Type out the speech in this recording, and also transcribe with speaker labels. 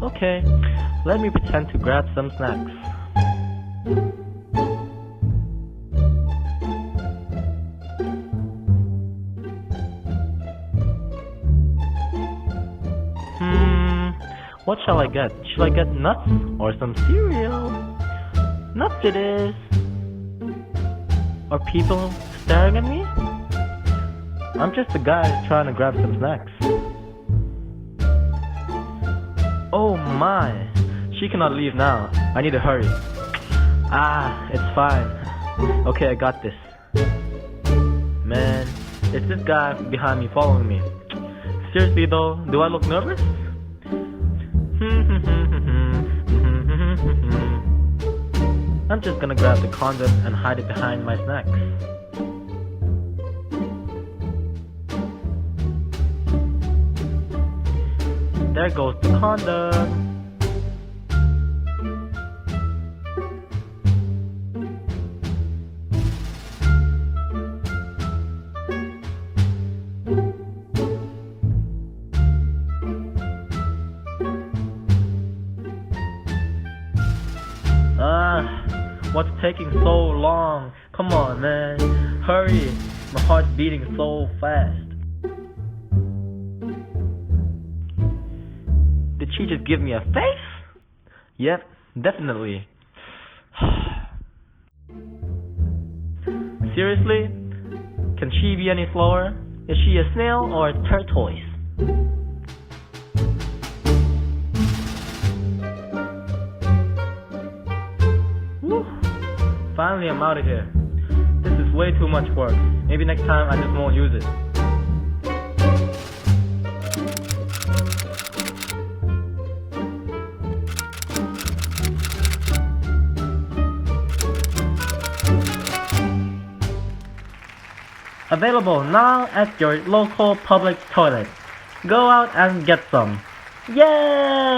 Speaker 1: Okay, let me pretend to grab some snacks. What shall I get? Shall I get nuts or some cereal? Nuts it is. Are people staring at me? I'm just a guy trying to grab some snacks. Oh my, she cannot leave now. I need to hurry. It's fine. Okay, I got this. Man, it's this guy behind me following me. Seriously though, do I look nervous? I'm just gonna grab the condom and hide it behind my snacks. There goes the condom. What's taking so long? Come on, man. Hurry. My heart's beating so fast. Did she just give me a face? Yep, definitely. Seriously? Can she be any slower? Is she a snail or a tortoise? Finally, I'm out of here. This is way too much work. Maybe next time I just won't use it. Available now at your local public toilet. Go out and get some. Yay!